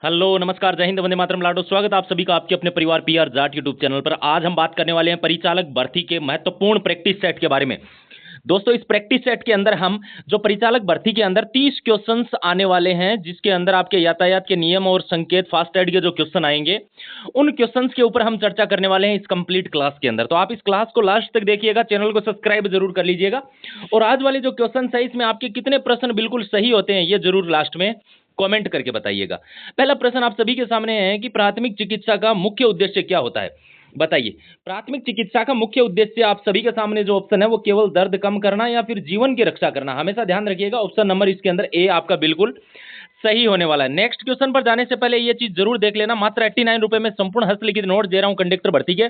Hello नमस्कार जय हिंद वंदे मातरम लाडो। स्वागत आप सभी का आपके अपने परिवार पीआर जाट यूट्यूब चैनल पर। आज हम बात करने वाले हैं परिचालक भर्ती के महत्वपूर्ण प्रैक्टिस सेट के बारे में। दोस्तों इस प्रैक्टिस सेट के अंदर हम जो परिचालक भर्ती के अंदर 30 क्वेश्चंस आने वाले हैं, जिसके अंदर आपके यातायात के नियम और संकेत फास्टैग के जो क्वेश्चन आएंगे उन क्वेश्चंस के ऊपर हम चर्चा करने वाले हैं इस कंप्लीट क्लास के अंदर। तो आप इस क्लास को लास्ट तक देखिएगा, चैनल को सब्सक्राइब जरूर कर लीजिएगा। और आज वाले जो क्वेश्चन है इसमें आपके कितने प्रश्न बिल्कुल सही होते हैं ये जरूर लास्ट में कमेंट करके बताइएगा। पहला प्रश्न आप सभी के सामने है कि प्राथमिक चिकित्सा का मुख्य उद्देश्य क्या होता है, बताइए। प्राथमिक चिकित्सा का मुख्य उद्देश्य आप सभी के सामने जो ऑप्शन है वो केवल दर्द कम करना या फिर जीवन की रक्षा करना। हमेशा ध्यान रखिएगा, ऑप्शन नंबर इसके अंदर ए आपका बिल्कुल सही होने वाला है। नेक्स्ट क्वेश्चन पर जाने से पहले ये चीज जरूर देख लेना, मात्र 89 रुपए में संपूर्ण हस्तलिखित नोट दे रहा हूं कंडक्टर भर्ती के,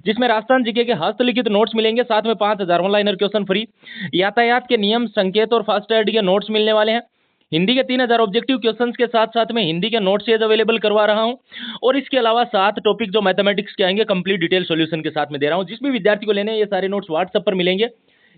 जिसमें राजस्थान जीके के हस्तलिखित नोट्स मिलेंगे, साथ में 5000 ऑनलाइनर क्वेश्चन फ्री, यातायात के नियम संकेत और फास्टैग के नोट्स मिलने वाले हैं। हिंदी के 3000 ऑब्जेक्टिव क्वेश्चंस के साथ साथ में हिंदी के नोट सेज अवेलेबल करवा रहा हूं, और इसके अलावा 7 टॉपिक जो मैथमेटिक्स के आएंगे कंप्लीट डिटेल सॉल्यूशन के साथ में दे रहा हूं। जिस भी विद्यार्थी को लेने हैं ये सारे नोट्स व्हाट्सएप पर मिलेंगे।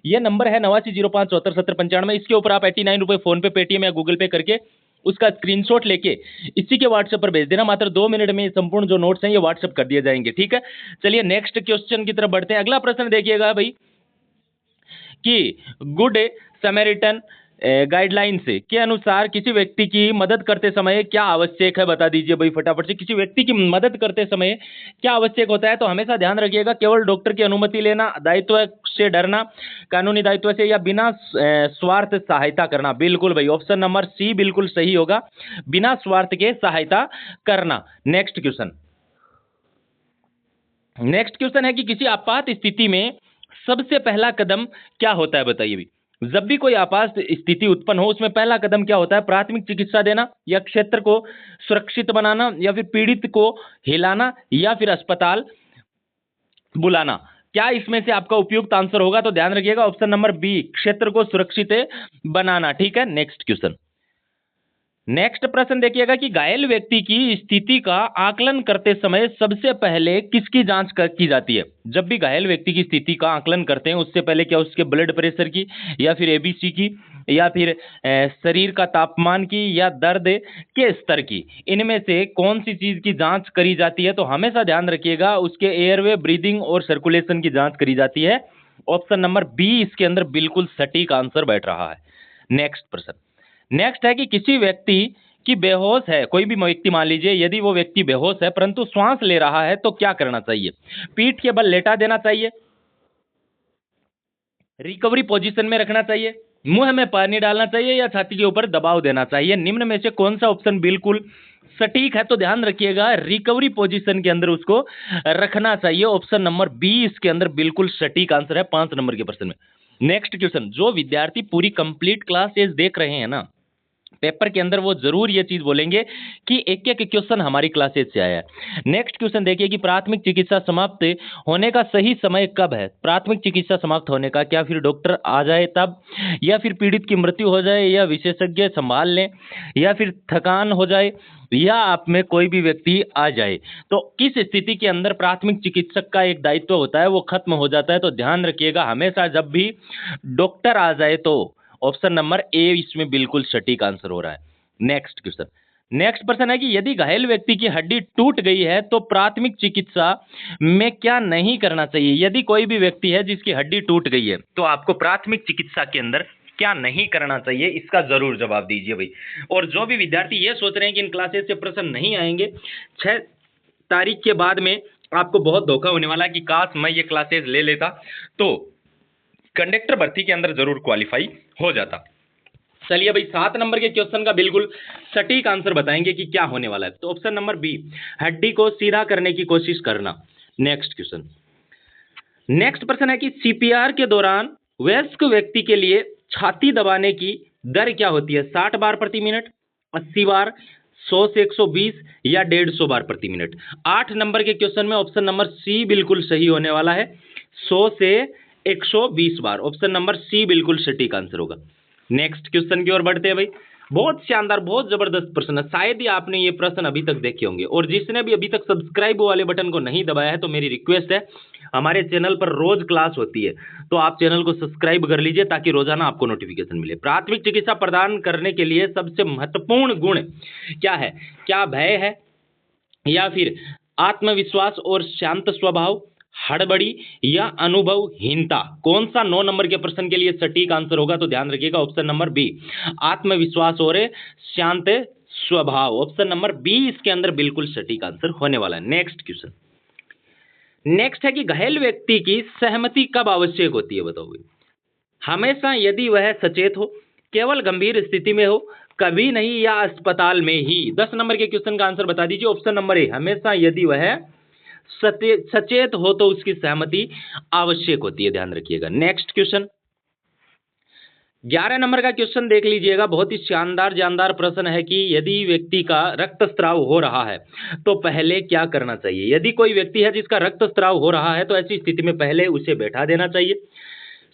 ये नंबर है 8905747095। इसके ऊपर आप 89 रुपए फोन पे, पेटीएम या गूगल पे करके उसका स्क्रीनशॉट लेके इसी के व्हाट्सएप पर भेज देना। मात्र 2 मिनट में संपूर्ण जो नोट्स हैं ये व्हाट्सएप कर दिए जाएंगे, ठीक है। चलिए नेक्स्ट क्वेश्चन की तरफ बढ़ते हैं। अगला प्रश्न देखिएगा भाई कि गुड समैरिटन गाइडलाइंस के अनुसार किसी व्यक्ति की मदद करते समय क्या आवश्यक है, बता दीजिए भाई फटाफट से। किसी व्यक्ति की मदद करते समय क्या आवश्यक होता है, तो हमेशा ध्यान रखिएगा, केवल डॉक्टर की अनुमति लेना, दायित्व से डरना, कानूनी दायित्व से, या बिना स्वार्थ सहायता करना। बिल्कुल भाई ऑप्शन नंबर सी बिल्कुल सही होगा, बिना स्वार्थ के सहायता करना। नेक्स्ट क्वेश्चन है कि किसी आपात स्थिति में सबसे पहला कदम क्या होता है, बताइए भी। जब भी कोई आपात स्थिति उत्पन्न हो उसमें पहला कदम क्या होता है, प्राथमिक चिकित्सा देना, या क्षेत्र को सुरक्षित बनाना, या फिर पीड़ित को हिलाना, या फिर अस्पताल बुलाना। क्या इसमें से आपका उपयुक्त आंसर होगा, तो ध्यान रखिएगा ऑप्शन नंबर बी, क्षेत्र को सुरक्षित बनाना, ठीक है। नेक्स्ट प्रश्न देखिएगा कि घायल व्यक्ति की स्थिति का आकलन करते समय सबसे पहले किसकी जांच की जाती है। जब भी घायल व्यक्ति की स्थिति का आकलन करते हैं उससे पहले क्या उसके ब्लड प्रेशर की, या फिर एबीसी की, या फिर शरीर का तापमान की, या दर्द के स्तर की, इनमें से कौन सी चीज की जांच करी जाती है, तो हमेशा ध्यान रखिएगा उसके एयरवे, ब्रीदिंग और सर्कुलेशन की जांच करी जाती है। ऑप्शन नंबर बी इसके अंदर बिल्कुल सटीक आंसर बैठ रहा है। नेक्स्ट है कि किसी व्यक्ति की बेहोश है, कोई भी व्यक्ति मान लीजिए, यदि वो व्यक्ति बेहोश है परंतु श्वास ले रहा है तो क्या करना चाहिए। पीठ के बल लेटा देना चाहिए, रिकवरी पोजीशन में रखना चाहिए, मुंह में पानी डालना चाहिए, या छाती के ऊपर दबाव देना चाहिए। निम्न में से कौन सा ऑप्शन बिल्कुल सटीक है, तो ध्यान रखिएगा रिकवरी पोजीशन के अंदर उसको रखना चाहिए। ऑप्शन नंबर बी इसके अंदर बिल्कुल सटीक आंसर है 5 नंबर के प्रश्न में। नेक्स्ट क्वेश्चन, जो विद्यार्थी पूरी कंप्लीट क्लास देख रहे हैं ना पेपर के अंदर, वो जरूर ये चीज बोलेंगे कि एक एक क्वेश्चन हमारी क्लासेज से आया है। नेक्स्ट क्वेश्चन देखिए कि प्राथमिक चिकित्सा समाप्त होने का सही समय कब है। प्राथमिक चिकित्सा समाप्त होने का, क्या फिर डॉक्टर आ जाए तब, या फिर पीड़ित की मृत्यु हो जाए, या विशेषज्ञ संभाल लें, या फिर थकान हो जाए, या आप में कोई भी व्यक्ति आ जाए। तो किस स्थिति के अंदर प्राथमिक चिकित्सक का एक दायित्व होता है वो खत्म हो जाता है, तो ध्यान रखिएगा हमेशा जब भी डॉक्टर आ जाए तो ऑप्शन नंबर ए इसमें बिल्कुल सटीक आंसर हो रहा है। नेक्स्ट प्रश्न है कि यदि घायल व्यक्ति की हड्डी टूट गई है तो प्राथमिक चिकित्सा में क्या नहीं करना चाहिए। यदि कोई भी व्यक्ति है जिसकी हड्डी टूट गई है तो आपको प्राथमिक चिकित्सा के अंदर क्या नहीं करना चाहिए, इसका जरूर जवाब दीजिए भाई। और जो भी विद्यार्थी ये सोच रहे हैं कि इन क्लासेस से प्रश्न नहीं आएंगे, 6 तारीख के बाद में आपको बहुत धोखा होने वाला है कि काश मैं ये क्लासेस ले लेता तो कंडक्टर भर्ती के अंदर जरूर क्वालिफाई हो जाता। चलिए भाई 7 नंबर के क्वेश्चन का बिल्कुल सटीक आंसर बताएंगे कि क्या होने वाला है, तो ऑप्शन नंबर बी, हड्डी को सीधा करने की कोशिश करना। नेक्स्ट प्रश्न है कि सीपीआर के दौरान वयस्क व्यक्ति के लिए छाती दबाने की दर क्या होती है। 60 बार प्रति मिनट, 80 बार, 100 से 120, या 150 बार प्रति मिनट। 8 नंबर के क्वेश्चन में ऑप्शन नंबर सी बिल्कुल सही होने वाला है, 100 से 120 बार। ऑप्शन नंबर सी बिल्कुल सटीक आंसर होगा। नेक्स्ट क्वेश्चन की ओर बढ़ते हैं भाई। बहुत शानदार, बहुत जबरदस्त प्रश्न है। शायद ही आपने ये प्रश्न अभी तक देखे होंगे, और जिसने भी अभी तक सब्सक्राइब वाले बटन को नहीं दबाया है तो मेरी रिक्वेस्ट है, हमारे चैनल पर रोज क्लास होती है, तो आप चैनल को सब्सक्राइब कर लीजिए ताकि रोजाना आपको नोटिफिकेशन मिले। प्राथमिक चिकित्सा प्रदान करने के लिए सबसे महत्वपूर्ण गुण क्या है? क्या भय है, या फिर आत्मविश्वास और शांत स्वभाव, हड़बड़ी या अनुभवहीनता? कौन सा 9 नंबर के प्रश्न के लिए सटीक आंसर होगा? तो ध्यान रखिएगा ऑप्शन नंबर बी, आत्मविश्वास और शांत स्वभाव। ऑप्शन नंबर बी इसके अंदर बिल्कुल सटीक आंसर होने वाला है। नेक्स्ट क्वेश्चन, नेक्स्ट है कि घायल व्यक्ति की सहमति कब आवश्यक होती है? बताओ भाई। हमेशा, यदि वह सचेत हो, केवल गंभीर स्थिति में हो, कभी नहीं, या अस्पताल में ही? 10 नंबर के क्वेश्चन का आंसर बता दीजिए। ऑप्शन नंबर ए, हमेशा यदि वह सचेत हो तो उसकी सहमति आवश्यक होती है। ध्यान रखिएगा। नेक्स्ट क्वेश्चन, 11 नंबर का क्वेश्चन देख लीजिएगा। बहुत ही शानदार जानदार प्रश्न है कि यदि व्यक्ति का रक्तस्राव हो रहा है तो पहले क्या करना चाहिए? यदि कोई व्यक्ति है जिसका रक्तस्राव हो रहा है तो ऐसी स्थिति में पहले उसे बैठा देना चाहिए,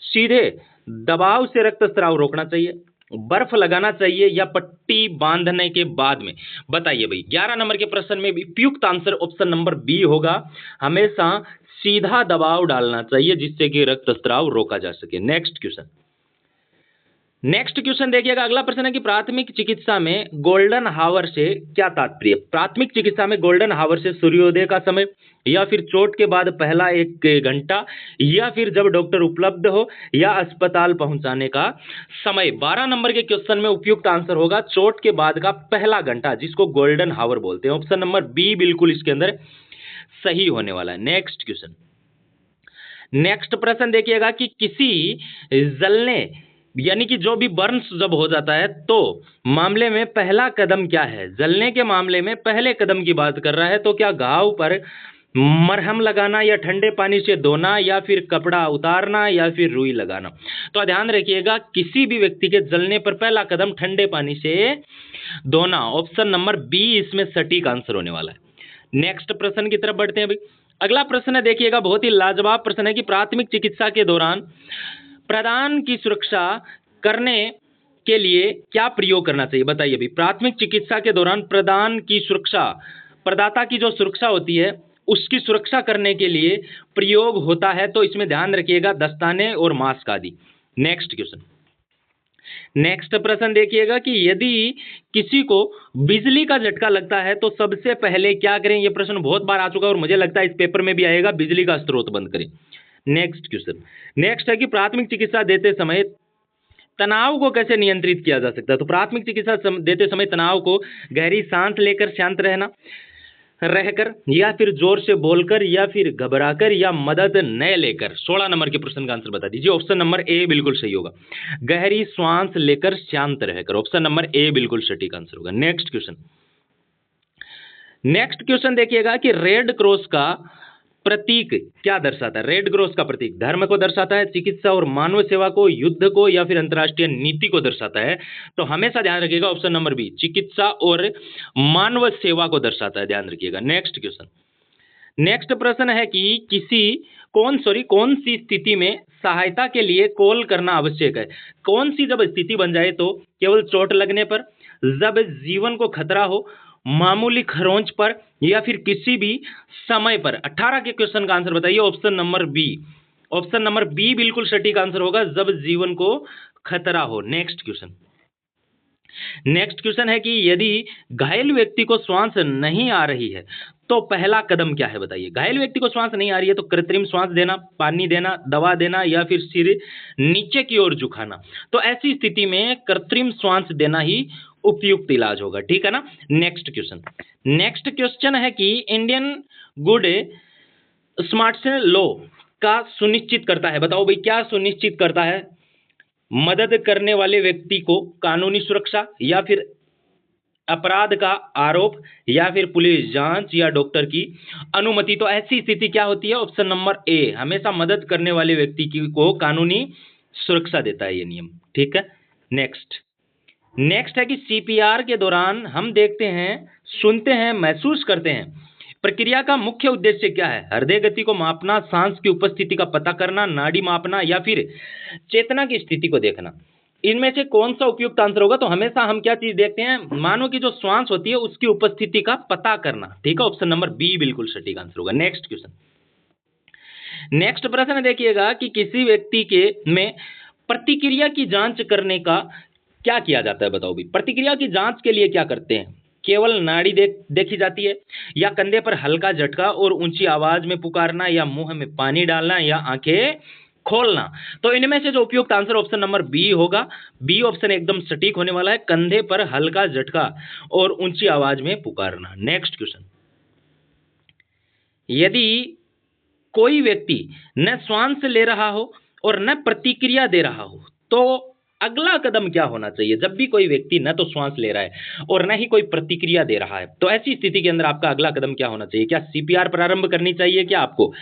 सीधे दबाव से रक्तस्राव रोकना चाहिए, बर्फ लगाना चाहिए, या पट्टी बांधने के बाद में? बताइए भाई। 11 नंबर के प्रश्न में भी उपयुक्त आंसर ऑप्शन नंबर बी होगा, हमेशा सीधा दबाव डालना चाहिए जिससे कि रक्तस्राव रोका जा सके। नेक्स्ट क्वेश्चन, नेक्स्ट क्वेश्चन देखिएगा। अगला प्रश्न है कि प्राथमिक चिकित्सा में गोल्डन हावर से क्या तात्पर्य? प्राथमिक चिकित्सा में गोल्डन हावर से सूर्योदय का समय, या फिर चोट के बाद पहला 1 घंटा, या फिर जब डॉक्टर उपलब्ध हो, या अस्पताल पहुंचाने का समय? 12 नंबर के क्वेश्चन में उपयुक्त आंसर होगा चोट के बाद का पहला घंटा, जिसको गोल्डन हावर बोलते हैं। ऑप्शन नंबर बी बिल्कुल इसके अंदर सही होने वाला है। नेक्स्ट क्वेश्चन, नेक्स्ट प्रश्न देखिएगा कि किसी जलने, यानी कि जो भी बर्न्स जब हो जाता है तो मामले में पहला कदम क्या है? जलने के मामले में पहले कदम की बात कर रहा है, तो क्या घाव पर मरहम लगाना, या ठंडे पानी से धोना, या फिर कपड़ा उतारना, या फिर रुई लगाना? तो ध्यान रखिएगा, किसी भी व्यक्ति के जलने पर पहला कदम ठंडे पानी से धोना। ऑप्शन नंबर बी इसमें सटीक आंसर होने वाला है। नेक्स्ट प्रश्न की तरफ बढ़ते हैं भाई। अगला प्रश्न है देखिएगा, बहुत ही लाजवाब प्रश्न है कि प्राथमिक चिकित्सा के दौरान प्रदान की सुरक्षा करने के लिए क्या प्रयोग करना चाहिए? बताइए भाई। प्राथमिक चिकित्सा के दौरान प्रदान की सुरक्षा, प्रदाता की जो सुरक्षा होती है उसकी सुरक्षा करने के लिए प्रयोग होता है, तो इसमें ध्यान रखिएगा दस्ताने और मास्क आदि। नेक्स्ट क्वेश्चन, नेक्स्ट प्रश्न देखिएगा कि यदि किसी को बिजली का झटका लगता है तो सबसे पहले क्या करें? यह प्रश्न बहुत बार आ चुका है और मुझे लगता है इस पेपर में भी आएगा, बिजली का स्रोत बंद करें। नेक्स्ट क्वेश्चन, नेक्स्ट है कि प्राथमिक चिकित्सा देते समय तनाव को कैसे नियंत्रित किया जा सकता है? तो प्राथमिक चिकित्सा देते समय तनाव को गहरी सांस लेकर, शांत रहकर, या फिर जोर से बोलकर, या फिर घबराकर, या मदद न लेकर? 16 नंबर के प्रश्न का आंसर बता दीजिए। ऑप्शन नंबर ए बिल्कुल सही होगा, गहरी श्वास लेकर, शांत रहकर। ऑप्शन नंबर ए बिल्कुल सटीक आंसर होगा। नेक्स्ट क्वेश्चन, नेक्स्ट क्वेश्चन देखिएगा कि रेड क्रॉस का प्रतीक क्या दर्शाता है? रेड क्रॉस का प्रतीक धर्म को दर्शाता है, चिकित्सा और मानव सेवा को, युद्ध को, या फिर अंतर्राष्ट्रीय नीति को दर्शाता है? तो हमेशा ध्यान रखिएगा ऑप्शन नंबर बी, चिकित्सा और मानव सेवा को दर्शाता है। ध्यान रखिएगा। नेक्स्ट क्वेश्चन, नेक्स्ट प्रश्न है कि कौन सी स्थिति में सहायता के लिए कॉल करना आवश्यक है? कौन सी जब स्थिति बन जाए तो? केवल चोट लगने पर, जब जीवन को खतरा हो, मामूली खरोंच पर, या फिर किसी भी समय पर? 18 के क्वेश्चन का आंसर बताइए। Option number B, option number B बिल्कुल सटीक आंसर होगा, जब जीवन को खतरा हो। नेक्स्ट क्वेश्चन, नेक्स्ट क्वेश्चन है कि यदि घायल व्यक्ति को श्वास नहीं आ रही है तो पहला कदम क्या है? बताइए। घायल व्यक्ति को श्वास नहीं आ रही है तो कृत्रिम श्वास देना, पानी देना, दवा देना, या फिर सिर नीचे की ओर झुकाना? तो ऐसी स्थिति में कृत्रिम श्वास देना ही उपयुक्त इलाज होगा। ठीक है ना। नेक्स्ट क्वेश्चन, नेक्स्ट क्वेश्चन है कि इंडियन गुड स्मार्टनेस लॉ का सुनिश्चित करता है? बताओ भाई, क्या सुनिश्चित करता है? मदद करने वाले व्यक्ति को कानूनी सुरक्षा, या फिर अपराध का आरोप, या फिर पुलिस जांच, या डॉक्टर की अनुमति? तो ऐसी स्थिति क्या होती है? ऑप्शन नंबर ए, हमेशा मदद करने वाले व्यक्ति को कानूनी सुरक्षा देता है ये नियम। ठीक है। नेक्स्ट, नेक्स्ट है कि सीपीआर के दौरान हम देखते हैं, सुनते हैं, महसूस करते हैं, प्रक्रिया का मुख्य उद्देश्य क्या है? हृदय गति को मापना, सांस की उपस्थिति का पता करना, नाड़ी मापना, या फिर चेतना की स्थिति को देखना? इनमें से कौन सा उपयुक्त आंसर होगा? तो हमेशा हम क्या चीज देखते हैं, मानव की जो श्वास होती है उसकी उपस्थिति का पता करना। ठीक है, ऑप्शन नंबर बी बिल्कुल सटीक आंसर होगा। नेक्स्ट क्वेश्चन, नेक्स्ट प्रश्न देखिएगा कि किसी व्यक्ति के में प्रतिक्रिया की जांच करने का क्या किया जाता है? बताओ भी, प्रतिक्रिया की जांच के लिए क्या करते हैं? केवल नाड़ी देखी जाती है, या कंधे पर हल्का झटका और ऊंची आवाज में पुकारना, या मुंह में पानी डालना, या आंखें खोलना? तो इनमें से जो उपयुक्त आंसर ऑप्शन नंबर बी होगा। बी ऑप्शन एकदम सटीक होने वाला है, कंधे पर हल्का झटका और ऊंची आवाज में पुकारना। नेक्स्ट क्वेश्चन, यदि कोई व्यक्ति न श्वास ले रहा हो और न प्रतिक्रिया दे रहा हो तो अगला कदम क्या होना चाहिए? जब भी कोई व्यक्ति न तो श्वास ले रहा है और न ही कोई प्रतिक्रिया दे रहा है, तो ऐसी स्थिति के अंदर आपका अगला कदम क्या होना चाहिए? क्या सीपीआर प्रारंभ करनी चाहिए क्या आपको?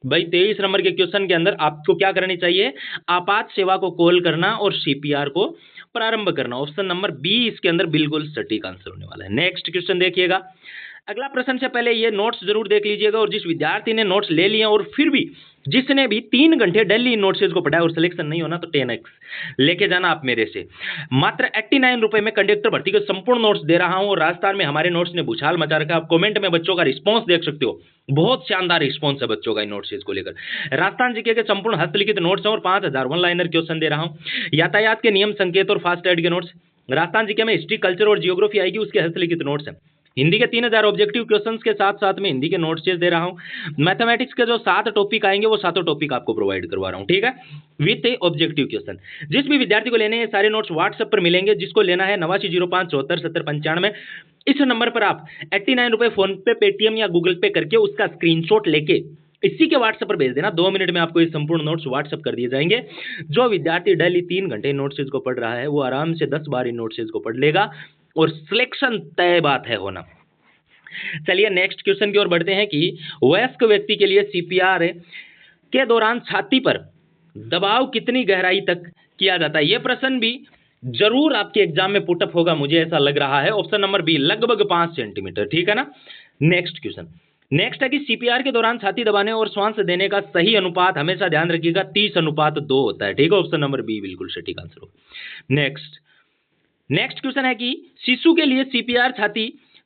भाई 23 नंबर के क्वेश्चन के अंदर आपको क्या करनी चाहिए? आपात सेवा को कॉल करना और सीपीआर को प्रारंभ करना। ऑप्शन नंबर बी इसके अंदर बिल्कुल सटीक आंसर होने वाला है। नेक्स्ट क्वेश्चन देखिएगा, अगला प्रश्न से पहले ये नोट्स जरूर देख लीजिएगा, और जिस विद्यार्थी ने नोट्स ले लिए और फिर भी जिसने भी 3 घंटे डेली इन नोट्स को पढ़ा है और सिलेक्शन नहीं होना तो 10x लेके जाना आप मेरे से। मात्र 89 रुपए में कंडक्टर भर्ती के संपूर्ण नोट्स दे रहा हूं, और राजस्थान में हमारे नोट्स ने भूचाल मचा रखा है। आप कमेंट में बच्चों का रिस्पॉन्स देख सकते हो, बहुत शानदार रिस्पॉन्स है बच्चों का इन नोट्स को लेकर। राजस्थान जीके के संपूर्ण हस्तलिखित नोट्स हैं और 5000 वन लाइनर क्वेश्चन दे रहा हूं। यातायात के नियम संकेत और फास्ट एड के नोट्स, राजस्थान जीके में हिस्ट्री कल्चर और जियोग्राफी आएगी, उसके हस्तलिखित नोट्स हैं। हिंदी के 3000 ऑब्जेक्टिव क्वेश्चंस के साथ साथ में हिंदी के नोट्स दे रहा हूं। मैथमेटिक्स के जो 7 टॉपिक आएंगे वो 7 टॉपिक आपको प्रोवाइड करवा रहा हूं, ठीक है, विथ ऑब्जेक्टिव क्वेश्चन। जिस भी विद्यार्थी को लेने हैं सारे नोट्स व्हाट्सएप पर मिलेंगे, जिसको लेना है 8905747095। इस नंबर पर आप 89 रुपए फोन पे, पेटीएम या गूगल पे करके उसका स्क्रीनशॉट लेके इसी के व्हाट्सएप पर भेज देना। 2 मिनट में आपको ये संपूर्ण नोट्स व्हाट्सएप कर दिए जाएंगे। जो विद्यार्थी डेली 3 घंटे नोट्स को पढ़ रहा है वो आराम से 10 बार इन नोट्स को पढ़ लेगा और सिलेक्शन तय बात है होना। चलिए नेक्स्ट क्वेश्चन की ओर बढ़ते हैं कि वयस्क व्यक्ति के लिए सीपीआर के दौरान छाती पर दबाव कितनी गहराई तक किया जाता है? यह प्रश्न भी जरूर आपके एग्जाम में पुटअप होगा, मुझे ऐसा लग रहा है। ऑप्शन नंबर बी लगभग 5 सेंटीमीटर, ठीक है ना। नेक्स्ट क्वेश्चन, नेक्स्ट है कि सीपीआर के दौरान छाती दबाने और श्वास देने का सही अनुपात हमेशा ध्यान रखिएगा 30:2 होता है, ठीक है। ऑप्शन नंबर बी बिल्कुल सटीक आंसर होगा। नेक्स्ट क्वेश्चन है कि शिशु के लिए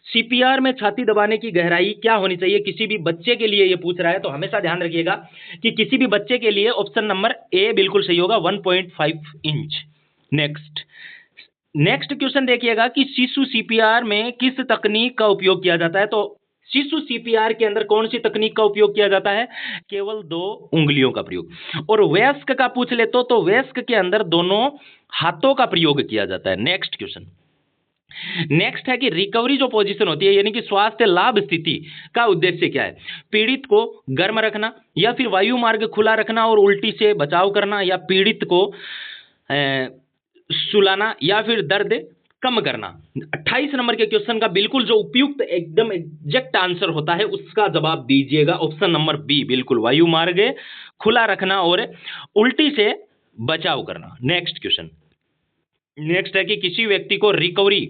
सीपीआर में छाती दबाने की गहराई क्या होनी चाहिए? किसी भी बच्चे के लिए ये पूछ रहा है, तो हमेशा ध्यान रखिएगा कि किसी भी बच्चे के लिए ऑप्शन नंबर ए बिल्कुल सही होगा, 1.5 इंच। नेक्स्ट क्वेश्चन देखिएगा कि शिशु सीपीआर में किस तकनीक का उपयोग किया जाता है? तो शिशु सीपीआर के अंदर कौन सी तकनीक का उपयोग किया जाता है? केवल 2 उंगलियों का प्रयोग। और वयस्क का पूछ ले तो वयस्क के अंदर दोनों हाथों का प्रयोग किया जाता है। नेक्स्ट क्वेश्चन, नेक्स्ट है कि रिकवरी जो पोजीशन होती है यानी कि स्वास्थ्य लाभ स्थिति का उद्देश्य क्या है? पीड़ित को गर्म रखना, या फिर वायु मार्ग खुला रखना और उल्टी से बचाव करना, या पीड़ित को सुलाना, या फिर दर्द कम करना। 28 नंबर के क्वेश्चन का बिल्कुल जो उपयुक्त एकदम एग्जैक्ट आंसर होता है उसका जवाब दीजिएगा। ऑप्शन नंबर बी बिल्कुल, वायु मार्ग खुला रखना और उल्टी से बचाव करना। नेक्स्ट क्वेश्चन, नेक्स्ट है कि किसी व्यक्ति को रिकवरी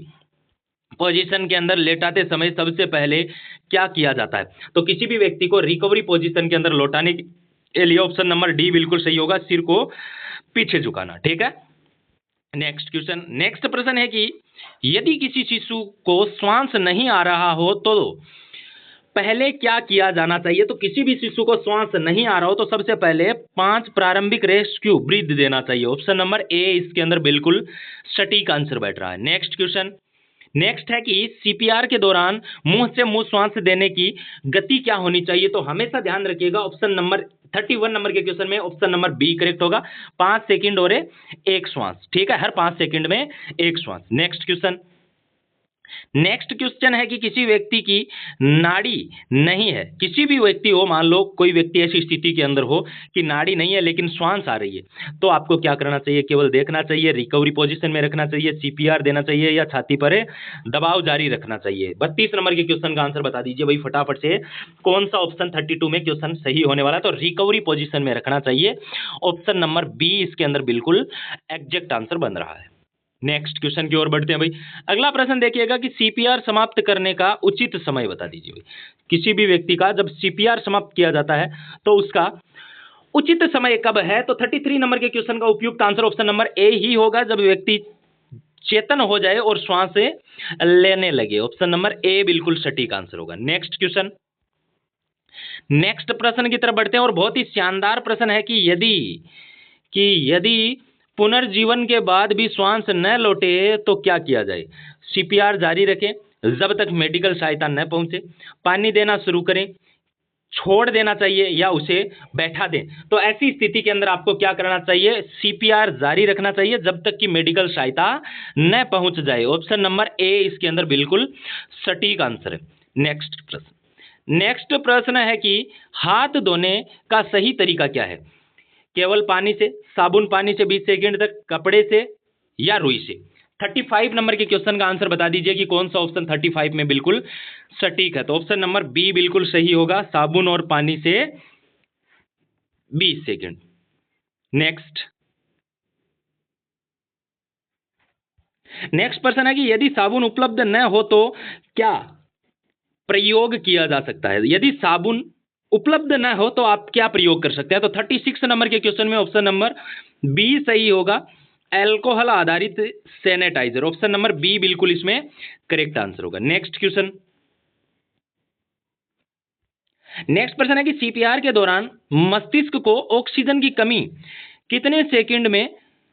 पोजीशन के अंदर लेटाते समय सबसे पहले क्या किया जाता है? तो किसी भी व्यक्ति को रिकवरी पोजीशन के अंदर लौटाने के लिए ऑप्शन नंबर डी बिल्कुल सही होगा, सिर को पीछे झुकाना, ठीक है। नेक्स्ट क्वेश्चन, नेक्स्ट प्रश्न है कि यदि किसी शिशु को श्वास नहीं आ रहा हो तो पहले क्या किया जाना चाहिए? तो किसी भी शिशु को श्वास नहीं आ रहा हो तो सबसे पहले 5 प्रारंभिक रेस्क्यू ब्रीथ देना चाहिए। ऑप्शन नंबर ए इसके अंदर बिल्कुल सटीक आंसर बैठ रहा है। नेक्स्ट क्वेश्चन, नेक्स्ट है कि सीपीआर के दौरान मुंह से मुंह श्वास देने की गति क्या होनी चाहिए? तो हमेशा ध्यान रखिएगा ऑप्शन नंबर 31 नंबर के क्वेश्चन में ऑप्शन नंबर बी करेक्ट होगा, 5 सेकंड और 1 श्वास, ठीक है, हर 5 सेकंड में 1 श्वास। नेक्स्ट क्वेश्चन, नेक्स्ट क्वेश्चन है कि किसी व्यक्ति की नाड़ी नहीं है, किसी भी व्यक्ति हो, मान लो कोई व्यक्ति ऐसी स्थिति के अंदर हो कि नाड़ी नहीं है लेकिन श्वास आ रही है, तो आपको क्या करना चाहिए? केवल देखना चाहिए, रिकवरी पोजीशन में रखना चाहिए, सीपीआर देना चाहिए, या छाती पर दबाव जारी रखना चाहिए? 32 नंबर के क्वेश्चन का आंसर बता दीजिए भाई फटाफट से, कौन सा ऑप्शन 32 में क्वेश्चन सही होने वाला है? तो रिकवरी पोजीशन में रखना चाहिए, ऑप्शन नंबर बी इसके अंदर बिल्कुल एग्जैक्ट आंसर बन रहा है। नेक्स्ट क्वेश्चन की ओर बढ़ते हैं भाई। अगला प्रश्न देखिएगा कि सीपीआर समाप्त करने का उचित समय बता दीजिए भाई। किसी भी व्यक्ति का जब सीपीआर समाप्त किया जाता है तो उसका उचित समय कब है? तो 33 नंबर के क्वेश्चन का उपयुक्त आंसर ऑप्शन नंबर ए ही होगा, जब व्यक्ति चेतन हो जाए और श्वास लेने लगे। ऑप्शन नंबर ए बिल्कुल सटीक आंसर होगा। नेक्स्ट क्वेश्चन, नेक्स्ट प्रश्न की तरफ बढ़ते हैं और बहुत ही शानदार प्रश्न है कि यदि पुनर्जीवन के बाद भी श्वास न लौटे तो क्या किया जाए? सीपीआर जारी रखें जब तक मेडिकल सहायता न पहुंचे, पानी देना शुरू करें, छोड़ देना चाहिए या उसे बैठा दें। तो ऐसी स्थिति के अंदर आपको क्या करना चाहिए? सीपीआर जारी रखना चाहिए जब तक कि मेडिकल सहायता न पहुंच जाए। ऑप्शन नंबर ए इसके अंदर बिल्कुल सटीक आंसर है। नेक्स्ट प्रश्न, नेक्स्ट प्रश्न है कि हाथ धोने का सही तरीका क्या है? केवल पानी से, साबुन पानी से 20 सेकंड तक, कपड़े से या रुई से? 35 नंबर के क्वेश्चन का आंसर बता दीजिए कि कौन सा ऑप्शन 35 में बिल्कुल सटीक है। तो ऑप्शन नंबर बी बिल्कुल सही होगा, साबुन और पानी से 20 सेकंड। नेक्स्ट, नेक्स्ट प्रश्न है कि यदि साबुन उपलब्ध न हो तो क्या प्रयोग किया जा सकता है? यदि साबुन उपलब्ध न हो तो आप क्या प्रयोग कर सकते हैं? तो 36 नंबर के क्वेश्चन में ऑप्शन नंबर बी सही होगा, अल्कोहल आधारित सैनिटाइजर। ऑप्शन नंबर बी बिल्कुल इसमें करेक्ट आंसर होगा। नेक्स्ट क्वेश्चन, नेक्स्ट प्रश्न है कि सीपीआर के दौरान मस्तिष्क को ऑक्सीजन की कमी कितने सेकंड में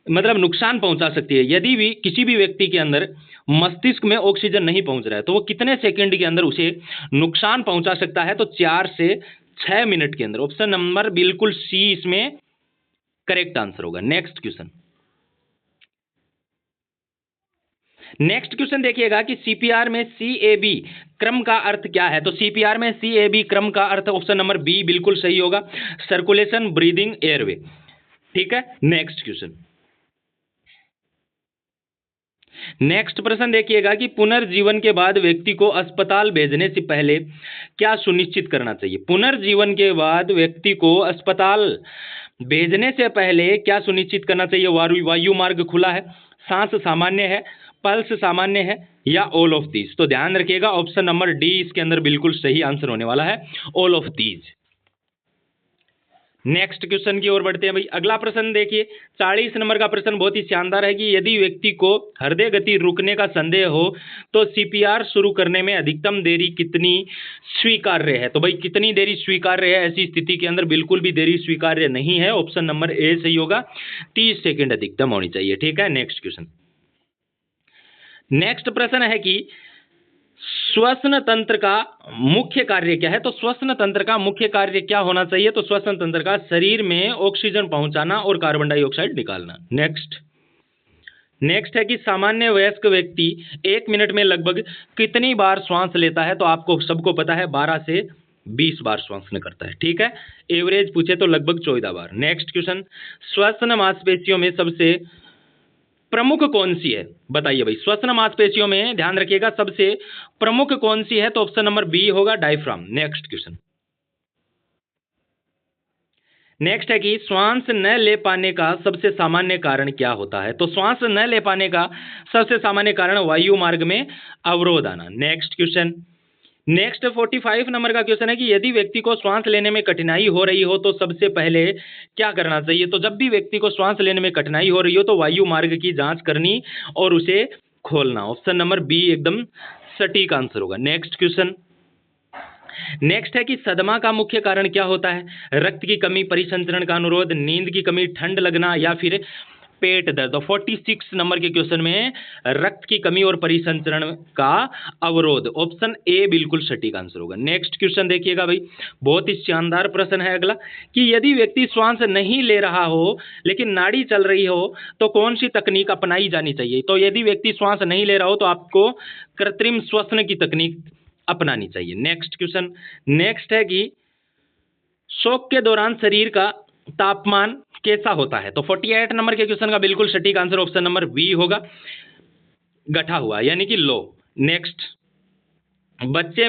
मतलब नुकसान पहुंचा सकती है? यदि भी किसी भी व्यक्ति के अंदर मस्तिष्क में ऑक्सीजन नहीं पहुंच रहा है तो वो कितने सेकंड के अंदर उसे नुकसान पहुंचा सकता है? तो 4 से 6 मिनट के अंदर। ऑप्शन नंबर बिल्कुल सी इसमें करेक्ट आंसर होगा। नेक्स्ट क्वेश्चन, नेक्स्ट क्वेश्चन देखिएगा कि सीपीआर में सीएबी क्रम का अर्थ क्या है? तो सीपीआर में सीएबी क्रम का अर्थ ऑप्शन नंबर बी बिल्कुल सही होगा, सर्कुलेशन, ब्रीदिंग, एयरवे। ठीक है। नेक्स्ट क्वेश्चन, नेक्स्ट प्रश्न देखिएगा कि पुनर्जीवन के बाद व्यक्ति को अस्पताल भेजने से पहले क्या सुनिश्चित करना चाहिए? पुनर्जीवन के बाद व्यक्ति को अस्पताल भेजने से पहले क्या सुनिश्चित करना चाहिए? वायु मार्ग खुला है, सांस सामान्य है, पल्स सामान्य है या ऑल ऑफ दीज? तो ध्यान रखिएगा ऑप्शन नंबर डी इसके अंदर बिल्कुल सही आंसर होने वाला है, all of these. Next question की ओर बढ़ते हैं भाई। अगला प्रश्न देखिए, 40 नंबर का प्रश्न बहुत ही शानदार है कि यदि व्यक्ति को हृदय गति रुकने का संदेह हो तो सीपीआर शुरू करने में अधिकतम देरी कितनी स्वीकार्य है? तो भाई कितनी देरी स्वीकार्य है? ऐसी स्थिति के अंदर बिल्कुल भी देरी स्वीकार्य नहीं है, ऑप्शन नंबर ए सही होगा, 30 सेकेंड अधिकतम होनी चाहिए। ठीक है। नेक्स्ट क्वेश्चन, नेक्स्ट प्रश्न है कि श्वसन तंत्र का मुख्य कार्य क्या है? तो श्वसन तंत्र का मुख्य कार्य क्या होना चाहिए? तो श्वसन तंत्र का शरीर में ऑक्सीजन पहुंचाना और कार्बन डाइऑक्साइड निकालना। नेक्स्ट है कि सामान्य वयस्क व्यक्ति 1 मिनट में लगभग कितनी बार श्वास लेता है? तो आपको सबको पता है 12 से 20 बार श्वास करता है। ठीक है। एवरेज पूछे तो लगभग 14 बार। नेक्स्ट क्वेश्चन, श्वसन मांसपेशियों में सबसे प्रमुख कौन सी है? बताइए भाई, श्वसन मांसपेशियों में ध्यान रखिएगा सबसे प्रमुख कौन सी है? तो ऑप्शन नंबर बी होगा, डायफ्राम। नेक्स्ट क्वेश्चन, नेक्स्ट है कि श्वास न ले पाने का सबसे सामान्य कारण क्या होता है? तो श्वास न ले पाने का सबसे सामान्य कारण वायु मार्ग में अवरोध आना। नेक्स्ट क्वेश्चन, नेक्स्ट 45 नंबर का क्वेश्चन है कि यदि व्यक्ति को श्वास लेने में कठिनाई हो रही हो तो सबसे पहले क्या करना चाहिए? तो जब भी व्यक्ति को श्वास लेने में कठिनाई हो रही हो तो वायु मार्ग की जांच करनी और उसे खोलना। ऑप्शन नंबर बी एकदम सटीक आंसर होगा। नेक्स्ट क्वेश्चन, नेक्स्ट है कि सदमा का मुख्य कारण क्या होता है? रक्त की कमी, परिसंचरण का अनुरोध, नींद की कमी, ठंड लगना या फिर पेट दर्द। 46 नंबर के क्वेश्चन में रक्त की कमी और परिसंचरण का अवरोध, ऑप्शन ए बिल्कुल सटीक आंसर होगा। नेक्स्ट क्वेश्चन देखिएगा भाई, बहुत ही शानदार प्रश्न है अगला कि यदि व्यक्ति श्वास नहीं ले रहा हो लेकिन नाड़ी चल रही हो तो कौन सी तकनीक अपनाई जानी चाहिए? तो यदि व्यक्ति श्वास नहीं ले रहा हो तो आपको कृत्रिम श्वसन की तकनीक अपनानी चाहिए। नेक्स्ट क्वेश्चन, नेक्स्ट है कि शोक के दौरान शरीर का तापमान कैसा होता है? तो 48 नंबर के क्वेश्चन का बिल्कुल सटीक आंसर ऑप्शन नंबर बी होगा, गठा हुआ यानी कि लो। नेक्स्ट, बच्चे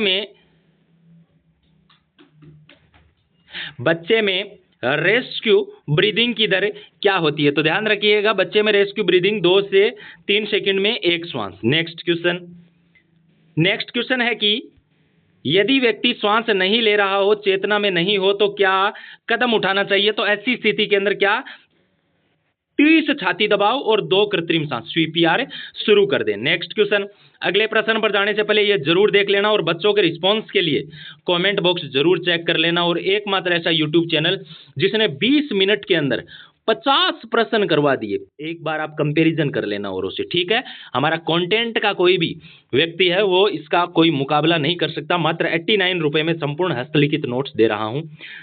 में रेस्क्यू ब्रीदिंग की दर क्या होती है? तो ध्यान रखिएगा बच्चे में रेस्क्यू ब्रीदिंग 2 से 3 सेकंड में एक श्वास। नेक्स्ट क्वेश्चन है कि यदि व्यक्ति श्वास नहीं ले रहा हो, चेतना में नहीं हो, तो क्या कदम उठाना चाहिए? तो ऐसी स्थिति के अंदर क्या 30 छाती दबाव और 2 कृत्रिम सांस सीपीआर शुरू कर दें। नेक्स्ट क्वेश्चन, अगले प्रश्न पर जाने से पहले ये जरूर देख लेना और बच्चों के रिस्पॉन्स के लिए कमेंट बॉक्स जरूर चेक कर लेना। और एकमात्र ऐसा यूट्यूब चैनल जिसने 20 मिनट के अंदर 50 प्रश्न करवा दिए, एक बार आप कंपैरिजन कर लेना औरों से, ठीक है। हमारा कंटेंट का कोई भी व्यक्ति है वो इसका कोई मुकाबला नहीं कर सकता। मात्र 89 रुपए में संपूर्ण हस्तलिखित नोट्स दे रहा हूं,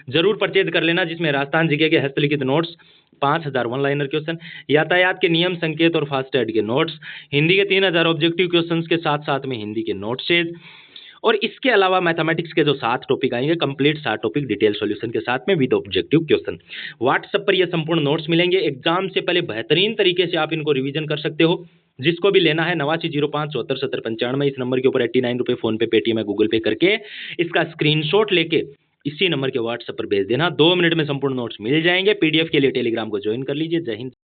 जरूर परचेज कर लेना, जिसमें राजस्थान जीके के हस्तलिखित नोट्स 5000 वन लाइनर क्वेश्चन, यातायात के नियम संकेत और फास्टैग के नोट्स, हिंदी के 3000 ऑब्जेक्टिव क्वेश्चंस के साथ साथ में हिंदी के नोट्स, और इसके अलावा मैथमेटिक्स के जो 7 टॉपिक आएंगे, कंप्लीट 7 टॉपिक डिटेल सॉल्यूशन के साथ में विद ऑब्जेक्टिव क्वेश्चन। व्हाट्सएप पर ये संपूर्ण नोट्स मिलेंगे। एग्जाम से पहले बेहतरीन तरीके से आप इनको रिवीजन कर सकते हो। जिसको भी लेना है 8905747095 इस नंबर के ऊपर 89 रुपए फोन पे, पेटीएम या गूगल पे करके इसका स्क्रीनशॉट लेके इसी नंबर के व्हाट्सएप पर भेज देना। 2 मिनट में संपूर्ण नोट्स मिल जाएंगे। पीडीएफ के लिए टेलीग्राम को ज्वाइन कर लीजिए। जय हिंद।